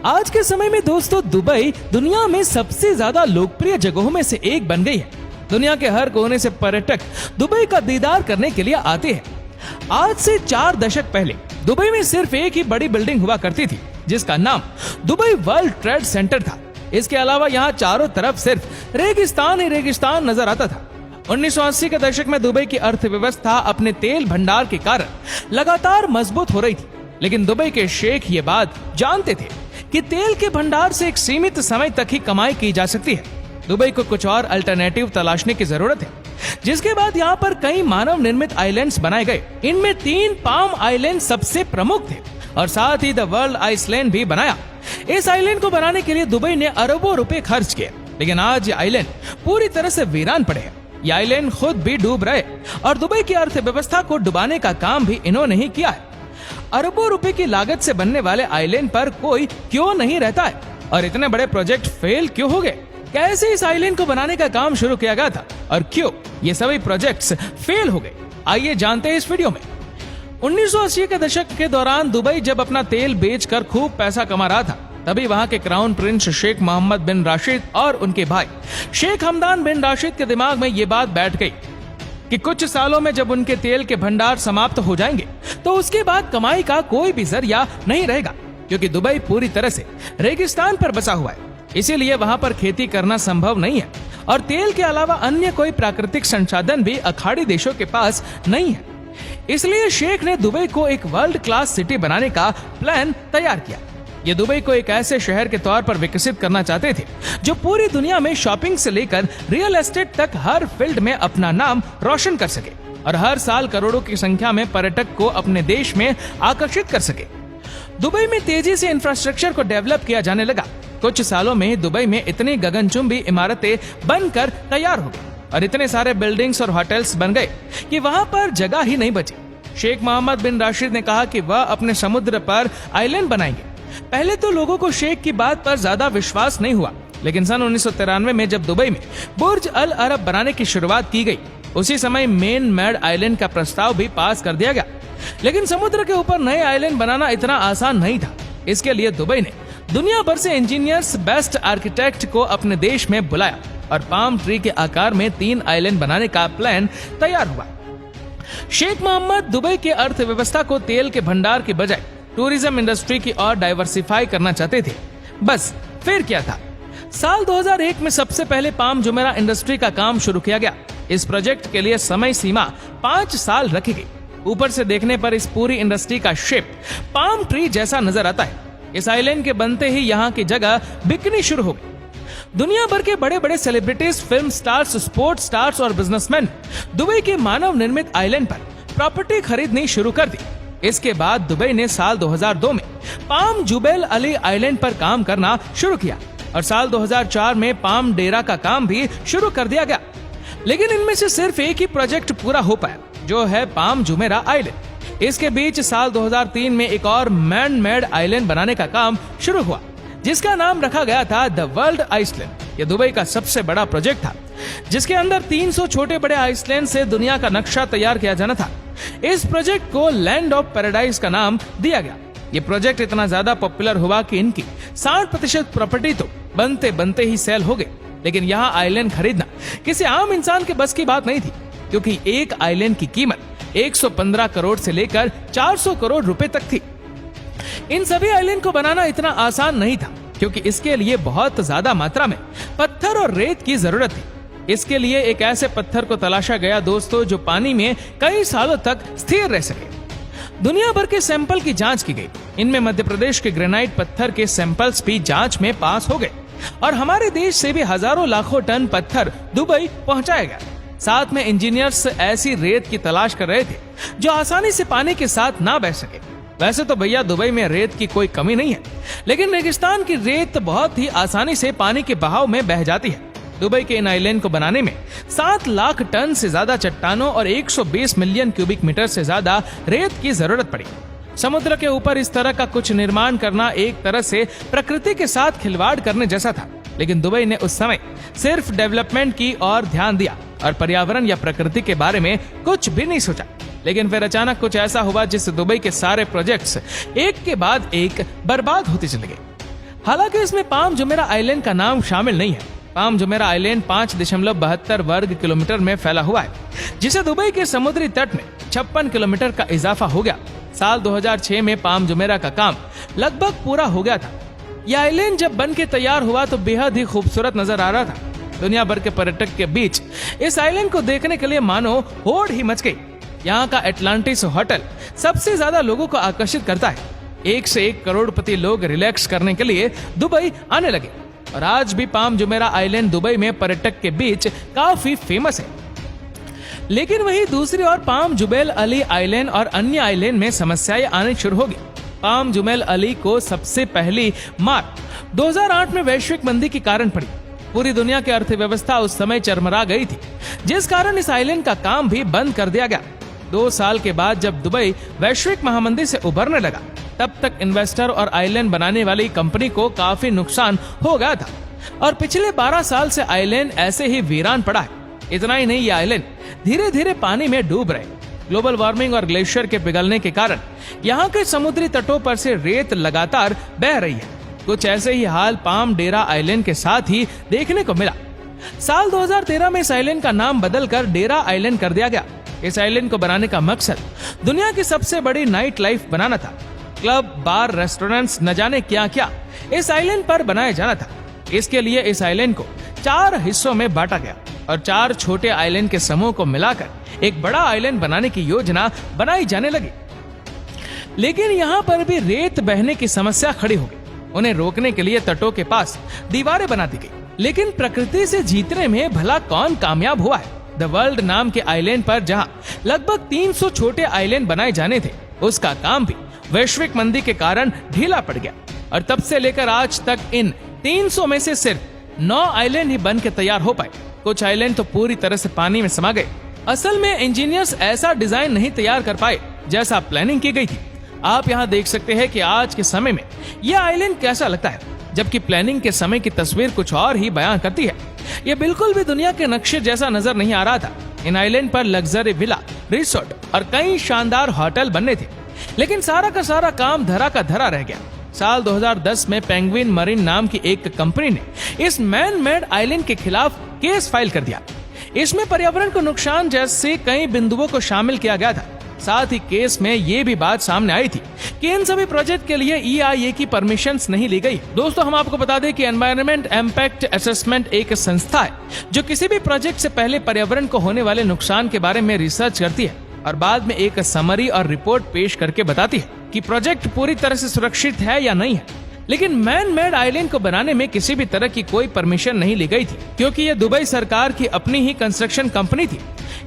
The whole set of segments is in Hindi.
आज के समय में दोस्तों दुबई दुनिया में सबसे ज्यादा लोकप्रिय जगहों में से एक बन गई है। दुनिया के हर कोने से पर्यटक दुबई का दीदार करने के लिए आते हैं। आज से 4 दशक पहले दुबई में सिर्फ एक ही बड़ी बिल्डिंग हुआ करती थी, जिसका नाम दुबई वर्ल्ड ट्रेड सेंटर था। इसके अलावा यहाँ चारों तरफ सिर्फ रेगिस्तान ही रेगिस्तान नजर आता था। 1980 के दशक में दुबई की अर्थव्यवस्था अपने तेल भंडार के कारण लगातार मजबूत हो रही थी, लेकिन दुबई के शेख ये बात जानते थे कि तेल के भंडार से एक सीमित समय तक ही कमाई की जा सकती है। दुबई को कुछ और अल्टरनेटिव तलाशने की जरूरत है, जिसके बाद यहाँ पर कई मानव निर्मित आइलैंड्स बनाए गए। इनमें 3 पाम आइलैंड सबसे प्रमुख थे और साथ ही द वर्ल्ड आइसलैंड भी बनाया। इस आइलैंड को बनाने के लिए दुबई ने अरबों रुपए खर्च किए, लेकिन आज ये आइलैंड पूरी तरह से वीरान पड़े हैं। ये आइलैंड खुद भी डूब रहे और दुबई की अर्थव्यवस्था को डुबाने का काम भी इन्होंने ही किया है। अरबों रुपए की लागत से बनने वाले आइलैंड पर कोई क्यों नहीं रहता है और इतने बड़े प्रोजेक्ट फेल क्यों हो गए? कैसे इस आइलैंड को बनाने का काम शुरू किया गया था और क्यों ये सभी प्रोजेक्ट्स फेल हो गए? आइए जानते हैं इस वीडियो में। 1980 के दशक के दौरान दुबई जब अपना तेल बेचकर खूब पैसा कमा रहा था, तभी वहां के क्राउन प्रिंस शेख मोहम्मद बिन राशिद और उनके भाई शेख हमदान बिन राशिद के दिमाग में ये बात बैठ गई कि कुछ सालों में जब उनके तेल के भंडार समाप्त हो जाएंगे तो उसके बाद कमाई का कोई भी जरिया नहीं रहेगा, क्योंकि दुबई पूरी तरह से रेगिस्तान पर बसा हुआ है। इसीलिए वहां पर खेती करना संभव नहीं है और तेल के अलावा अन्य कोई प्राकृतिक संसाधन भी अखाड़ी देशों के पास नहीं है। इसलिए शेख ने दुबई को एक वर्ल्ड क्लास सिटी बनाने का प्लान तैयार किया। ये दुबई को एक ऐसे शहर के तौर पर विकसित करना चाहते थे जो पूरी दुनिया में शॉपिंग से लेकर रियल एस्टेट तक हर फील्ड में अपना नाम रोशन कर सके और हर साल करोड़ों की संख्या में पर्यटक को अपने देश में आकर्षित कर सके। दुबई में तेजी से इंफ्रास्ट्रक्चर को डेवलप किया जाने लगा। कुछ सालों में दुबई में इतनी गगनचुंबी इमारतें बनकर तैयार हो गई और इतने सारे बिल्डिंग्स और होटल्स बन गए कि वहां पर जगह ही नहीं बची। शेख मोहम्मद बिन राशिद ने कहा कि वह अपने समुद्र पर आइलैंड बनाएंगे। पहले तो लोगों को शेख की बात पर ज्यादा विश्वास नहीं हुआ, लेकिन सन 1993 में जब दुबई में बुर्ज अल अरब बनाने की शुरुआत की गई, उसी समय मेन मेड आइलैंड का प्रस्ताव भी पास कर दिया गया। लेकिन समुद्र के ऊपर नए आइलैंड बनाना इतना आसान नहीं था। इसके लिए दुबई ने दुनिया भर से इंजीनियर्स, बेस्ट आर्किटेक्ट को अपने देश में बुलाया और पाम ट्री के आकार में 3 आइलैंड बनाने का प्लान तैयार हुआ। शेख मोहम्मद दुबई के अर्थव्यवस्था को तेल के भंडार के बजाय टूरिज्म इंडस्ट्री की ओर डाइवर्सिफाई करना चाहते थे। बस फिर क्या था, साल 2001 में सबसे पहले पाम जुमेरा इंडस्ट्री का काम शुरू किया गया। इस प्रोजेक्ट के लिए समय सीमा 5 साल रखी गई। ऊपर से देखने पर इस पूरी इंडस्ट्री का शेप पाम ट्री जैसा नजर आता है। इस आइलैंड के बनते ही यहाँ की जगह बिकनी शुरू हो गई। दुनिया भर के बड़े बड़े celebrities, film stars, sports stars और बिजनेसमैन दुबई के मानव निर्मित आइलैंड पर प्रॉपर्टी खरीदनी शुरू कर दी। इसके बाद दुबई ने साल 2002 में पाम जुबैल अली आइलैंड पर काम करना शुरू किया और साल 2004 में पाम डेरा का काम भी शुरू कर दिया गया। लेकिन इनमें से सिर्फ एक ही प्रोजेक्ट पूरा हो पाया, जो है पाम जुमेरा आइलैंड। इसके बीच साल 2003 में एक और मैन मेड आइलैंड बनाने का काम शुरू हुआ, जिसका नाम रखा गया था द वर्ल्ड आइसलैंड। यह दुबई का सबसे बड़ा प्रोजेक्ट था, जिसके अंदर 300 छोटे बड़े आइसलैंड से दुनिया का नक्शा तैयार किया जाना था। इस प्रोजेक्ट को लैंड ऑफ पैराडाइज का नाम दिया गया। ये प्रोजेक्ट इतना ज्यादा पॉपुलर हुआ कि इनकी 60% प्रॉपर्टी तो बनते बनते ही सेल हो गई। लेकिन यहाँ आइलैंड खरीदना किसी आम इंसान के बस की बात नहीं थी, क्योंकि एक आइलैंड की कीमत 115 करोड़ से लेकर 400 करोड़ रुपए तक थी। इन सभी आइलैंड को बनाना इतना आसान नहीं था, क्योंकि इसके लिए बहुत ज्यादा मात्रा में पत्थर और रेत की जरूरत थी। इसके लिए एक ऐसे पत्थर को तलाशा गया दोस्तों, जो पानी में कई सालों तक स्थिर रह सके। दुनिया भर के सैंपल की जांच की गई। इनमें मध्य प्रदेश के ग्रेनाइट पत्थर के सैंपल्स भी जांच में पास हो गए और हमारे देश से भी हजारों लाखों टन पत्थर दुबई पहुंचाया गया। साथ में इंजीनियर्स ऐसी रेत की तलाश कर रहे थे जो आसानी से पानी के साथ ना बह सके। वैसे तो भैया दुबई में रेत की कोई कमी नहीं है, लेकिन रेगिस्तान की रेत बहुत ही आसानी से पानी के बहाव में बह जाती है। दुबई के इन आइलैंड को बनाने में 7 लाख टन से ज्यादा चट्टानों और 120 मिलियन क्यूबिक मीटर से ज्यादा रेत की जरूरत पड़ी। समुद्र के ऊपर इस तरह का कुछ निर्माण करना एक तरह से प्रकृति के साथ खिलवाड़ करने जैसा था। लेकिन दुबई ने उस समय सिर्फ डेवलपमेंट की ओर ध्यान दिया और पर्यावरण या प्रकृति के बारे में कुछ भी नहीं सोचा। लेकिन फिर अचानक कुछ ऐसा हुआ जिससे दुबई के सारे प्रोजेक्ट्स एक के बाद एक बर्बाद होते चले गए। हालांकि इसमें पाम जुमेरा आइलैंड का नाम शामिल नहीं है। पाम जुमेरा आइलैंड 5.72 वर्ग किलोमीटर में फैला हुआ है, जिसे दुबई के समुद्री तट में 56 किलोमीटर का इजाफा हो गया। साल 2006 में पाम जुमेरा का काम लगभग पूरा हो गया था। यह आइलैंड जब बन के तैयार हुआ तो बेहद ही खूबसूरत नजर आ रहा था। दुनिया भर के पर्यटक के बीच इस आइलैंड को देखने के लिए मानो होड़ ही मच गई। यहाँ का एटलांटिस होटल सबसे ज्यादा लोगों को आकर्षित करता है। 1 से 1 करोड़पति लोग रिलैक्स करने के लिए दुबई आने लगे और आज भी पाम जुमेरा आइलैंड दुबई में पर्यटक के बीच काफी फेमस है। लेकिन वहीं दूसरी ओर पाम जुबैल अली आइलैंड और अन्य आइलैंड में समस्याएं आनी शुरू होगी। पाम जुबैल अली को सबसे पहली मार 2008 में वैश्विक मंदी के कारण पड़ी। पूरी दुनिया की अर्थव्यवस्था उस समय चरमरा गई थी, जिस कारण इस आइलैंड का काम भी बंद कर दिया गया। 2 साल के बाद जब दुबई वैश्विक महामंदी से उभरने लगा, तब तक इन्वेस्टर और आइलैंड बनाने वाली कंपनी को काफी नुकसान हो गया था और पिछले 12 साल से आइलैंड ऐसे ही वीरान पड़ा है। इतना ही नहीं, ये आइलैंड धीरे धीरे पानी में डूब रहे। ग्लोबल वार्मिंग और ग्लेशियर के पिघलने के कारण यहाँ के समुद्री तटों पर से रेत लगातार बह रही है। कुछ ऐसे ही हाल पाम डेरा आइलैंड के साथ ही देखने को मिला। साल 2013 में इस आइलैंड का नाम बदलकर डेरा आइलैंड कर दिया गया। इस आइलैंड को बनाने का मकसद दुनिया की सबसे बड़ी नाइट लाइफ बनाना था। क्लब, बार, रेस्टोरेंट्स, न जाने क्या क्या इस आइलैंड पर बनाया जाना था। इसके लिए इस आइलैंड को 4 हिस्सों में बांटा गया और 4 छोटे आइलैंड के समूह को मिलाकर एक बड़ा आइलैंड बनाने की योजना बनाई जाने लगी। लेकिन यहाँ पर भी रेत बहने की समस्या खड़ी हो गई। उन्हें रोकने के लिए तटों के पास दीवारें बना दी गई। लेकिन प्रकृति से जीतने में भला कौन कामयाब हुआ है? द वर्ल्ड नाम के आइलैंड पर जहाँ लगभग 300 छोटे आइलैंड बनाए जाने थे, उसका काम भी वैश्विक मंदी के कारण ढीला पड़ गया और तब से लेकर आज तक इन 300 में से सिर्फ 9 आइलैंड ही बन के तैयार हो पाए। कुछ आइलैंड तो पूरी तरह से पानी में समा गए। असल में इंजीनियर्स ऐसा डिजाइन नहीं तैयार कर पाए जैसा प्लानिंग की गई थी। आप यहाँ देख सकते हैं कि आज के समय में यह आइलैंड कैसा लगता है, जबकि प्लानिंग के समय की तस्वीर कुछ और ही बयां करती है। ये बिल्कुल भी दुनिया के नक्शे जैसा नजर नहीं आ रहा था। इन आइलैंड पर लग्जरी विला, रिसोर्ट और कई शानदार होटल बनने थे, लेकिन सारा का सारा काम धरा का धरा रह गया। साल 2010 में पेंगुइन मरीन नाम की एक कंपनी ने इस मैन मेड आइलैंड के खिलाफ केस फाइल कर दिया। इसमें पर्यावरण को नुकसान जैसे कई बिंदुओं को शामिल किया गया था। साथ ही केस में ये भी बात सामने आई थी कि इन सभी प्रोजेक्ट के लिए EIA की परमिशंस नहीं ली गई। दोस्तों, हम आपको बता दें कि एनवायरनमेंट इम्पैक्ट असेसमेंट एक संस्था है जो किसी भी प्रोजेक्ट से पहले पर्यावरण को होने वाले नुकसान के बारे में रिसर्च करती है और बाद में एक समरी और रिपोर्ट पेश करके बताती है कि प्रोजेक्ट पूरी तरह से सुरक्षित है या नहीं है। लेकिन मैन मेड आइलैंड को बनाने में किसी भी तरह की कोई परमिशन नहीं ली गई थी, क्योंकि ये दुबई सरकार की अपनी ही कंस्ट्रक्शन कंपनी थी।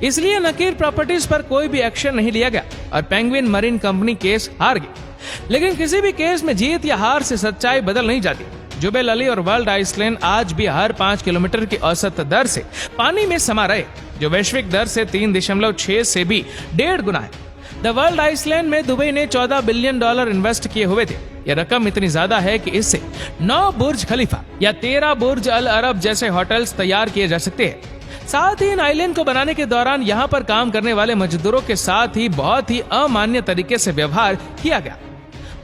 इसलिए नकीर प्रॉपर्टीज पर कोई भी एक्शन नहीं लिया गया और पेंगुइन मरीन कंपनी केस हार गई। लेकिन किसी भी केस में जीत या हार से सच्चाई बदल नहीं जाती। जुबैल अली और वर्ल्ड आइलैंड आज भी हर 5 किलोमीटर की औसत दर से पानी में समा रहे, जो वैश्विक दर से 3.6 से भी 1.5 गुना है। द वर्ल्ड आइलैंड में दुबई ने $14 बिलियन इन्वेस्ट किए हुए थे। यह रकम इतनी ज्यादा है कि इससे 9 बुर्ज खलीफा या 13 बुर्ज अल अरब जैसे होटल्स तैयार किए जा सकते हैं। साथ ही इन आइलैंड को बनाने के दौरान यहाँ पर काम करने वाले मजदूरों के साथ ही बहुत ही अमान्य तरीके से व्यवहार किया गया।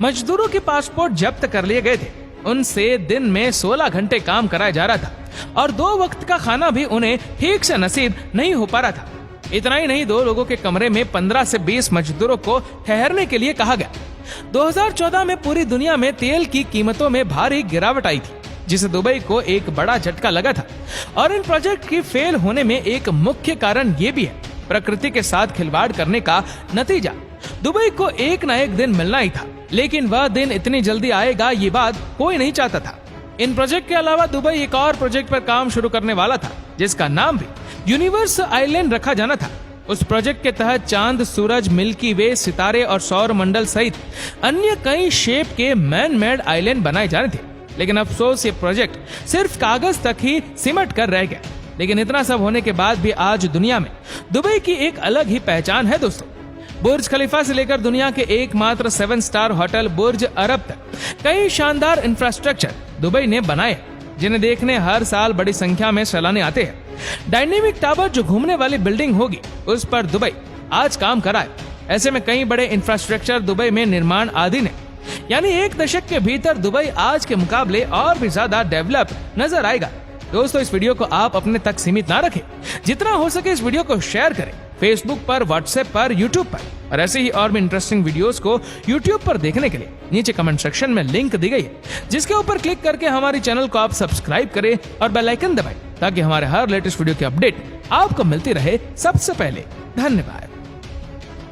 मजदूरों के पासपोर्ट जब्त कर लिए गए थे। उनसे दिन में 16 घंटे काम कराया जा रहा था और 2 वक्त का खाना भी उन्हें ठीक से नसीब नहीं हो पा रहा था। इतना ही नहीं, 2 लोगों के कमरे में 15 से 20 मजदूरों को ठहरने के लिए कहा गया। 2014 में पूरी दुनिया में तेल की कीमतों में भारी गिरावट आई थी, जिसे दुबई को एक बड़ा झटका लगा था। और इन प्रोजेक्ट की फेल होने में एक मुख्य कारण ये भी है, प्रकृति के साथ खिलवाड़ करने का नतीजा। दुबई को एक न एक दिन मिलना ही था, लेकिन वह दिन इतनी जल्दी आएगा ये बात कोई नहीं चाहता था। इन प्रोजेक्ट के अलावा दुबई एक और प्रोजेक्ट पर काम शुरू करने वाला था, जिसका नाम भी यूनिवर्स आइलैंड रखा जाना था। उस प्रोजेक्ट के तहत चांद, सूरज, मिल्की वे, सितारे और सौर मंडल सहित अन्य कई शेप के मैन मेड आइलैंड बनाए जाने थे। लेकिन अफसोस, ये प्रोजेक्ट सिर्फ कागज तक ही सिमट कर रह गया। लेकिन इतना सब होने के बाद भी आज दुनिया में दुबई की एक अलग ही पहचान है दोस्तों। बुर्ज खलीफा से लेकर दुनिया के एकमात्र 7 स्टार होटल बुर्ज अरब तक कई शानदार इंफ्रास्ट्रक्चर दुबई ने बनाए, जिन्हें देखने हर साल बड़ी संख्या में सैलानी आते हैं। डायनेमिक टावर जो घूमने वाली बिल्डिंग होगी, उस पर दुबई आज काम कराए। ऐसे में कई बड़े इंफ्रास्ट्रक्चर दुबई में निर्माण आदि ने यानी 1 दशक के भीतर दुबई आज के मुकाबले और भी ज्यादा डेवलप नजर आएगा। दोस्तों, इस वीडियो को आप अपने तक सीमित ना रखें, जितना हो सके इस वीडियो को शेयर करें फेसबुक पर, व्हाट्सएप पर, यूट्यूब पर। और ऐसे ही और भी इंटरेस्टिंग वीडियोस को यूट्यूब पर देखने के लिए नीचे कमेंट सेक्शन में लिंक दी गई है, जिसके ऊपर क्लिक करके हमारे चैनल को आप सब्सक्राइब करें और बेल आइकन दबाएं, ताकि हमारे हर लेटेस्ट वीडियो की अपडेट आपको मिलती रहे सबसे पहले। धन्यवाद।